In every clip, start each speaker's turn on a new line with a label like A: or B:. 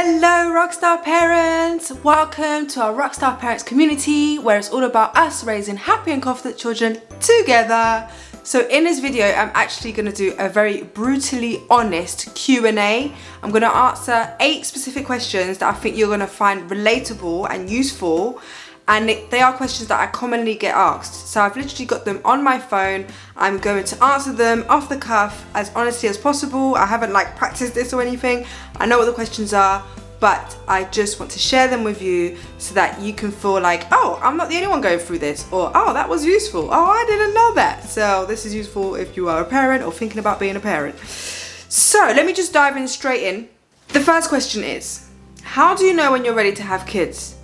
A: Hello Rockstar Parents! Welcome to our Rockstar Parents community where it's all about us raising happy and confident children together. So in this video I'm actually going to do a very brutally honest Q&A. I'm going to answer 8 specific questions that I think you're going to find relatable and useful, and they are questions that I commonly get asked. So I've literally got them on my phone. I'm going to answer them off the cuff as honestly as possible. I haven't practiced this or anything. I know what the questions are, but I just want to share them with you so that you can feel like, oh, I'm not the only one going through this, or oh, that was useful. Oh, I didn't know that. So this is useful if you are a parent or thinking about being a parent. So let me just dive in straight in. The first question is, how do you know when you're ready to have kids?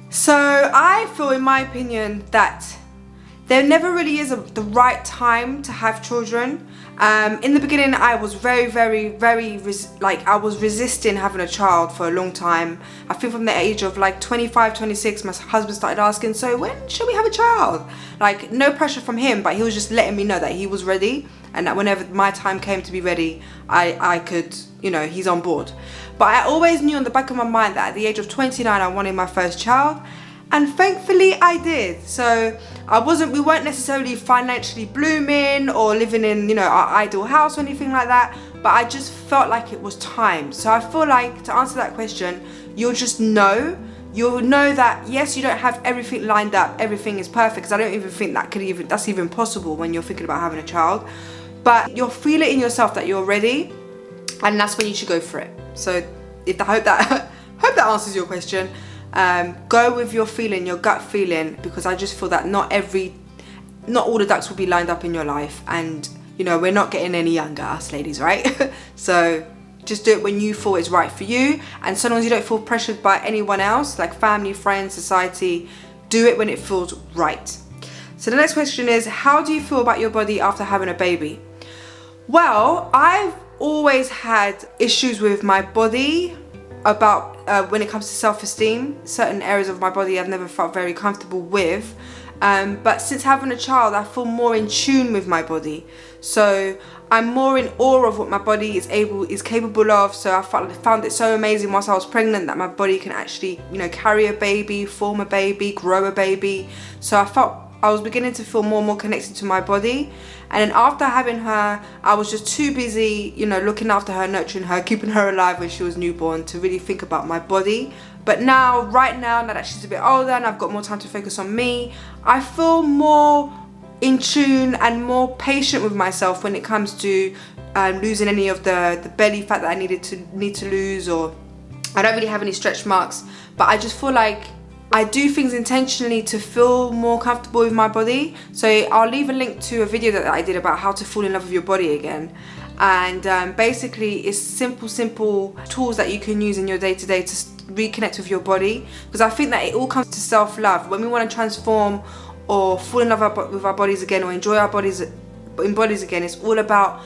A: So I feel, in my opinion, that there never really is the right time to have children. In the beginning, I was very I was resisting having a child for a long time. I think from the age of 25, 26, my husband started asking, so when should we have a child? No pressure from him, but he was just letting me know that he was ready, and that whenever my time came to be ready, I could, he's on board. But I always knew on the back of my mind that at the age of 29, I wanted my first child. And thankfully I did. So we weren't necessarily financially blooming or living in, our ideal house or anything like that. But I just felt like it was time. So I feel like, to answer that question, you'll know that yes, you don't have everything lined up, everything is perfect, because I don't even think that's even possible when you're thinking about having a child. But you'll feel it in yourself that you're ready, and that's when you should go for it. So I hope that answers your question. Go with your feeling, your gut feeling, because I just feel that not all the ducks will be lined up in your life, and we're not getting any younger, us ladies, right? So just do it when you feel it's right for you, and so long as you don't feel pressured by anyone else, like family, friends, society, do it when it feels right. So the next question is, how do you feel about your body after having a baby? Well, I've always had issues with my body about when it comes to self-esteem. Certain areas of my body I've never felt very comfortable with, but since having a child I feel more in tune with my body, so I'm more in awe of what my body is capable of. So I found it so amazing whilst I was pregnant that my body can actually carry a baby, form a baby, grow a baby. So I was beginning to feel more and more connected to my body. And then after having her, I was just too busy, looking after her, nurturing her, keeping her alive when she was newborn, to really think about my body. But right now that she's a bit older and I've got more time to focus on me, I feel more in tune and more patient with myself when it comes to losing any of the belly fat that I need to lose, or I don't really have any stretch marks, but I just feel like I do things intentionally to feel more comfortable with my body. So I'll leave a link to a video that I did about how to fall in love with your body again. And basically it's simple tools that you can use in your day-to-day to reconnect with your body. Because I think that it all comes to self-love. When we want to transform or fall in love with our bodies again, or enjoy our bodies again, it's all about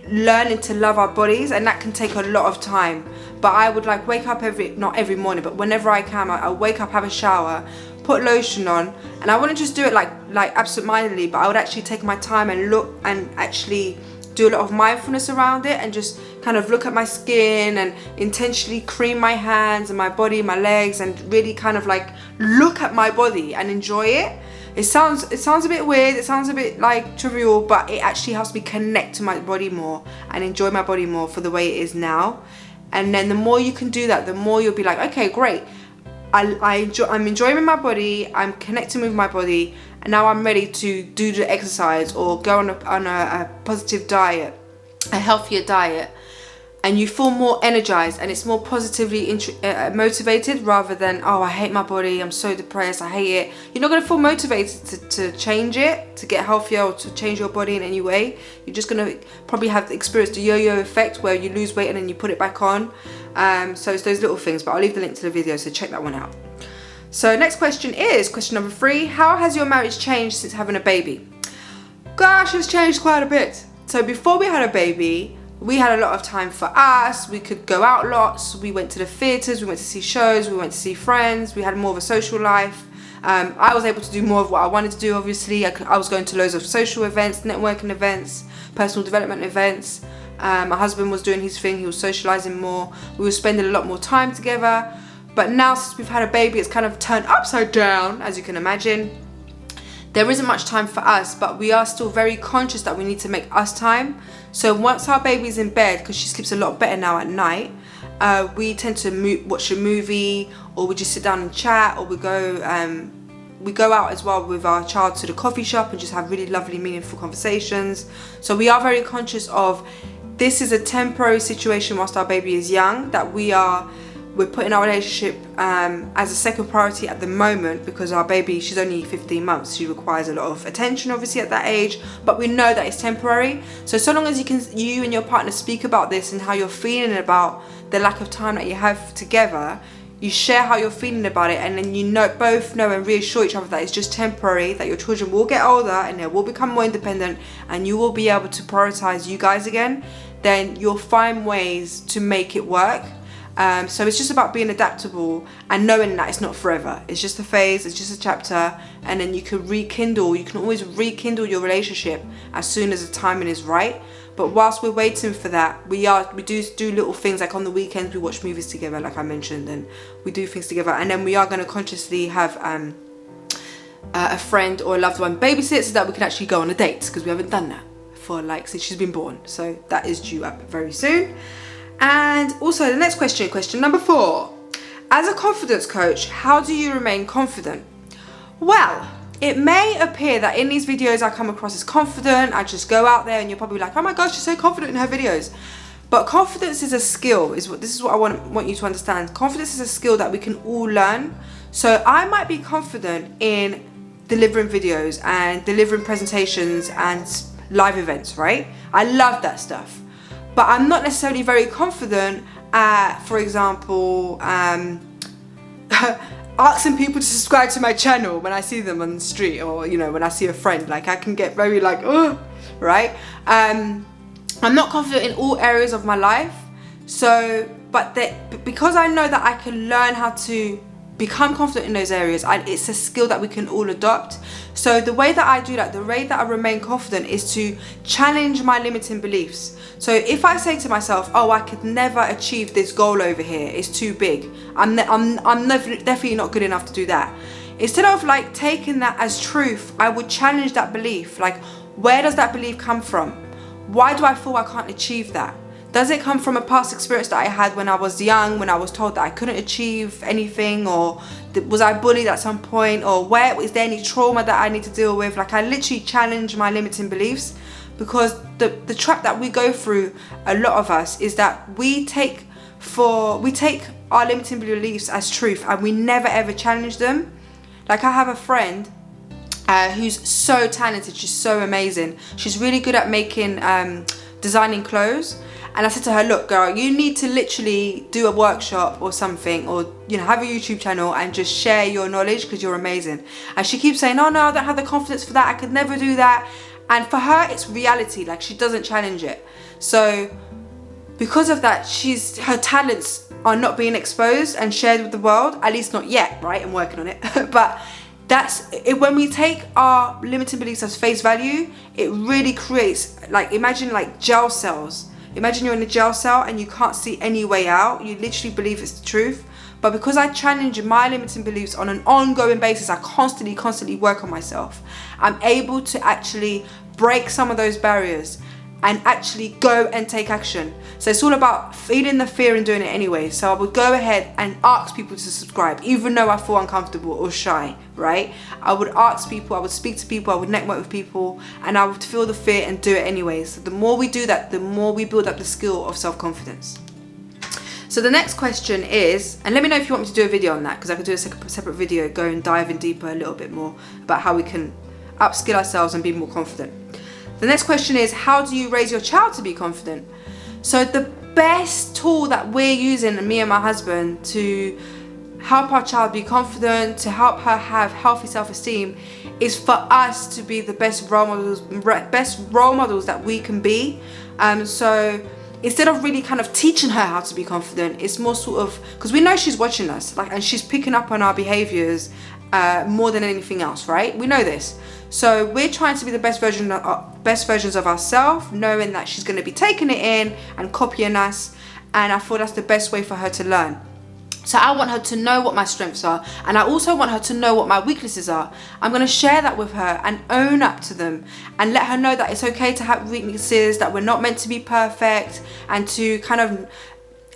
A: learning to love our bodies, and that can take a lot of time. But I would wake up not every morning, but whenever I can, I'll wake up, have a shower, put lotion on, and I wouldn't just do it like absent-mindedly, but I would actually take my time and look and actually do a lot of mindfulness around it, and just kind of look at my skin and intentionally cream my hands and my body, my legs, and really kind of look at my body and enjoy it. It sounds a bit weird, it sounds a bit trivial, but it actually helps me connect to my body more and enjoy my body more for the way it is now. And then the more you can do that, the more you'll be like, okay, great, I'm enjoying my body, I'm connecting with my body, and now I'm ready to do the exercise or go on a positive diet, a healthier diet. And you feel more energized, and it's more positively motivated, rather than, oh, I hate my body, I'm so depressed, I hate it. You're not going to feel motivated to change it, to get healthier, or to change your body in any way. You're just going to probably have experienced the yo-yo effect where you lose weight and then you put it back on. So it's those little things, but I'll leave the link to the video, so check that one out. So next question is question number 3. How has your marriage changed since having a baby? Gosh, it's changed quite a bit. So before we had a baby, we had a lot of time for us. We could go out lots. We went to the theatres, we went to see shows, we went to see friends. We had more of a social life. I was able to do more of what I wanted to do, obviously. I was going to loads of social events, networking events, personal development events. My husband was doing his thing, he was socializing more, we were spending a lot more time together. But now since we've had a baby, it's kind of turned upside down, as you can imagine. There isn't much time for us, but we are still very conscious that we need to make us time. So once our baby's in bed, because she sleeps a lot better now at night, we tend to watch a movie, or we just sit down and chat, or we go out as well with our child to the coffee shop and just have really lovely, meaningful conversations. So we are very conscious of this is a temporary situation whilst our baby is young, that we're putting our relationship as a second priority at the moment, because our baby, she's only 15 months. She requires a lot of attention, obviously, at that age, but we know that it's temporary. So long as you and your partner speak about this and how you're feeling about the lack of time that you have together, you share how you're feeling about it, and then both know and reassure each other that it's just temporary, that your children will get older and they will become more independent and you will be able to prioritize you guys again, then you'll find ways to make it work. So it's just about being adaptable and knowing that it's not forever. It's just a phase, it's just a chapter, and then you can always rekindle your relationship as soon as the timing is right. But whilst we're waiting for that, we do little things, like on the weekends we watch movies together, like I mentioned, and we do things together. And then we are going to consciously have a friend or a loved one babysit so that we can actually go on a date, because we haven't done that since she's been born. So that is due up very soon. And also the next question number 4. As a confidence coach, how do you remain confident? Well, it may appear that in these videos I come across as confident. I just go out there and you're probably like, oh my gosh, she's so confident in her videos. But confidence is a skill, this is what I want you to understand. Confidence is a skill that we can all learn. So I might be confident in delivering videos and delivering presentations and live events, right? I love that stuff. But I'm not necessarily very confident at, for example, asking people to subscribe to my channel when I see them on the street, or when I see a friend. Like, I can get very oh, right? I'm not confident in all areas of my life. So, because I know that I can learn how to become confident in those areas, it's a skill that we can all adopt. So the way that I do that, the way that I remain confident, is to challenge my limiting beliefs. So if I say to myself, oh, I could never achieve this goal over here, it's too big, I'm definitely not good enough to do that. Instead of taking that as truth, I would challenge that belief. Like, where does that belief come from? Why do I feel I can't achieve that? Does it come from a past experience that I had when I was young, when I was told that I couldn't achieve anything, or was I bullied at some point, or is there any trauma that I need to deal with? I literally challenge my limiting beliefs, because the trap that we go through, a lot of us, is that we take our limiting beliefs as truth and we never ever challenge them. I have a friend who's so talented, she's so amazing. She's really good at designing clothes. And I said to her, look girl, you need to literally do a workshop or something, or have a YouTube channel and just share your knowledge, because you're amazing. And she keeps saying, oh no, I don't have the confidence for that, I could never do that. And for her, it's reality. She doesn't challenge it. So because of that, her talents are not being exposed and shared with the world, at least not yet, right? I'm working on it. But that's it. When we take our limiting beliefs as face value, it really creates, imagine jail cells. Imagine you're in a jail cell and you can't see any way out. You literally believe it's the truth. But because I challenge my limiting beliefs on an ongoing basis, I constantly work on myself, I'm able to actually break some of those barriers and actually go and take action. So it's all about feeling the fear and doing it anyway. So I would go ahead and ask people to subscribe, even though I feel uncomfortable or shy, right? I would ask people, I would speak to people, I would network with people, and I would feel the fear and do it anyway. So the more we do that, the more we build up the skill of self-confidence. So the next question is, and let me know if you want me to do a video on that, because I could do a separate video going diving deeper a little bit more about how we can upskill ourselves and be more confident. The next question is, how do you raise your child to be confident? So the best tool that we're using, me and my husband, to help our child be confident, to help her have healthy self-esteem, is for us to be the best role models that we can be. So instead of really kind of teaching her how to be confident, it's more sort of, because we know she's watching us, and she's picking up on our behaviors more than anything else, right? We know this. So we're trying to be the best versions of ourselves, knowing that she's going to be taking it in and copying us, and I feel that's the best way for her to learn. So I want her to know what my strengths are, and I also want her to know what my weaknesses are. I'm going to share that with her and own up to them, and let her know that it's okay to have weaknesses, that we're not meant to be perfect, and to kind of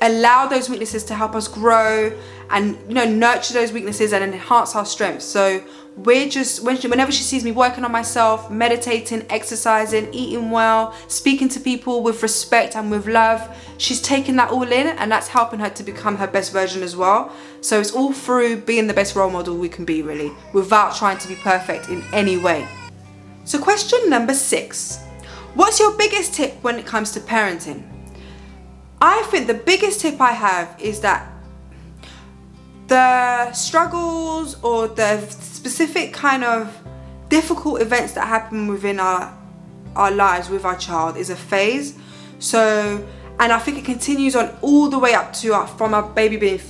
A: allow those weaknesses to help us grow and, you know, nurture those weaknesses and enhance our strengths. So we're just, whenever she sees me working on myself, meditating, exercising, eating well, speaking to people with respect and with love, she's taking that all in, and that's helping her to become her best version as well. So it's all through being the best role model we can be, really, without trying to be perfect in any way. So question number 6. What's your biggest tip when it comes to parenting? I think the biggest tip I have is that the struggles or the specific kind of difficult events that happen within our lives with our child is a phase. So, and I think it continues on all the way up to from our baby being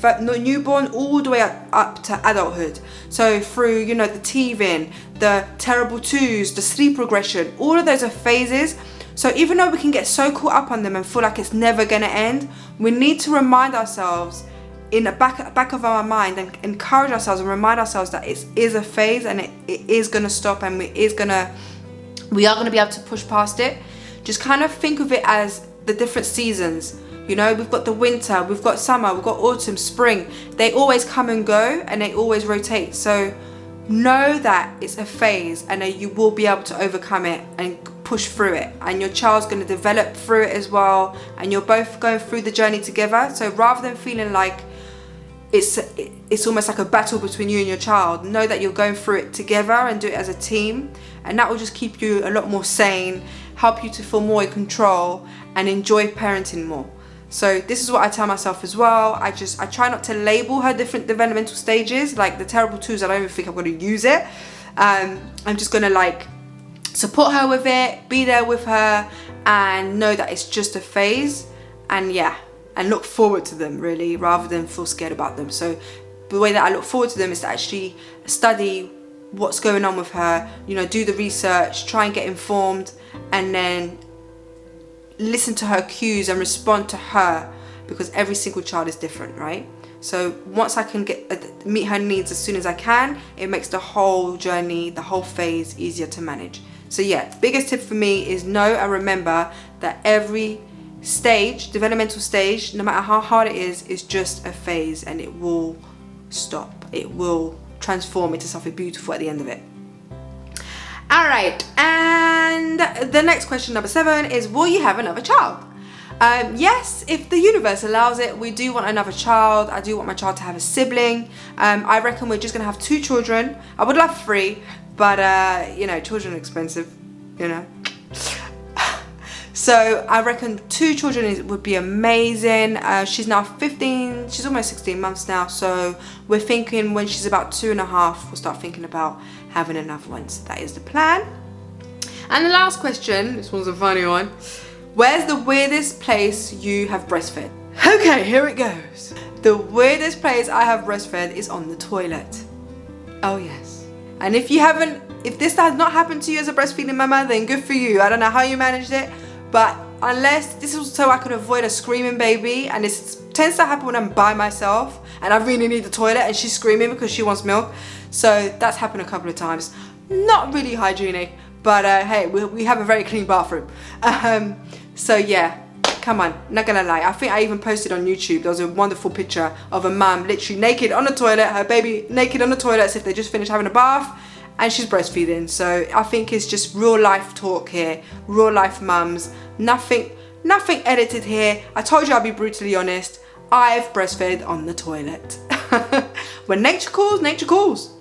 A: newborn all the way up to adulthood. So through, you know, the teething, the terrible twos, the sleep regression, all of those are phases. So even though we can get so caught up on them and feel like it's never going to end, we need to remind ourselves in the back of our mind and encourage ourselves and remind ourselves that it is a phase, and it is going to stop, and we are going to be able to push past it. Just kind of think of it as the different seasons. You know, we've got the winter, we've got summer, we've got autumn, spring. They always come and go, and they always rotate. So know that it's a phase, and that you will be able to overcome it and push through it, and your child's going to develop through it as well, and you're both going through the journey together. So rather than feeling like it's almost like a battle between you and your child, know that you're going through it together and do it as a team, and that will just keep you a lot more sane, help you to feel more in control and enjoy parenting more. So this is what I tell myself as well. I try not to label her different developmental stages, like the terrible twos. I don't even think I'm going to use it. I'm just going to like support her with it, be there with her, and know that it's just a phase, and and look forward to them, really, rather than feel scared about them. So the way that I look forward to them is to actually study what's going on with her, you know, do the research, try and get informed, and then listen to her cues and respond to her, because every single child is different, right? So once I can meet her needs as soon as I can, it makes the whole journey, the whole phase easier to manage. So yeah, biggest tip for me is know and remember that every stage, developmental stage, no matter how hard it is just a phase, and it will stop. It will transform into something beautiful at the end of it. All right, and the next question, number 7, is will you have another child? Yes, if the universe allows it, we do want another child. I do want my child to have a sibling. I reckon we're just gonna have 2 children. I would love 3, but you know, children are expensive, you know. So I reckon 2 children would be amazing. She's now 15, she's almost 16 months now. So we're thinking when she's about 2.5, we'll start thinking about having another one. So that is the plan. And the last question, this one's a funny one. Where's the weirdest place you have breastfed? Okay, here it goes. The weirdest place I have breastfed is on the toilet. Oh yes. And if this has not happened to you as a breastfeeding mama, then good for you. I don't know how you managed it. But unless this was so I could avoid a screaming baby, and this tends to happen when I'm by myself and I really need the toilet and she's screaming because she wants milk. So that's happened a couple of times. Not really hygienic, but hey, we have a very clean bathroom. So yeah, come on, not gonna lie. I think I even posted on YouTube, there was a wonderful picture of a mum literally naked on the toilet, her baby naked on the toilet as if they just finished having a bath, and she's breastfeeding. So I think it's just real life talk here, real life mums, nothing edited here. I told you I'd be brutally honest. I've breastfed on the toilet. When nature calls, nature calls.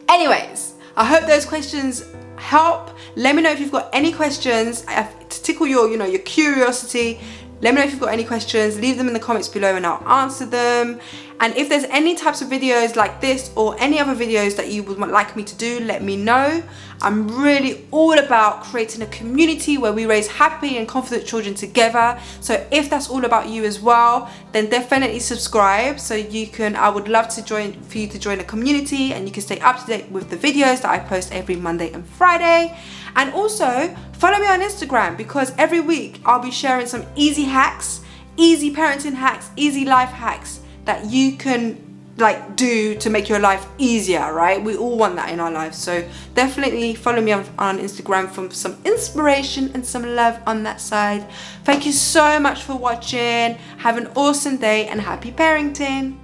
A: Anyways, I hope those questions help. Let me know if you've got any questions to tickle your, your curiosity. Let me know if you've got any questions, leave them in the comments below and I'll answer them. And if there's any types of videos like this or any other videos that you would like me to do, let me know. I'm really all about creating a community where we raise happy and confident children together. So if that's all about you as well, then definitely subscribe so I would love to for you to join a community and you can stay up to date with the videos that I post every Monday and Friday. And also follow me on Instagram because every week I'll be sharing some easy hacks, easy parenting hacks, easy life hacks that you can do to make your life easier, right? We all want that in our lives. So definitely follow me on Instagram for some inspiration and some love on that side. Thank you so much for watching. Have an awesome day and happy parenting.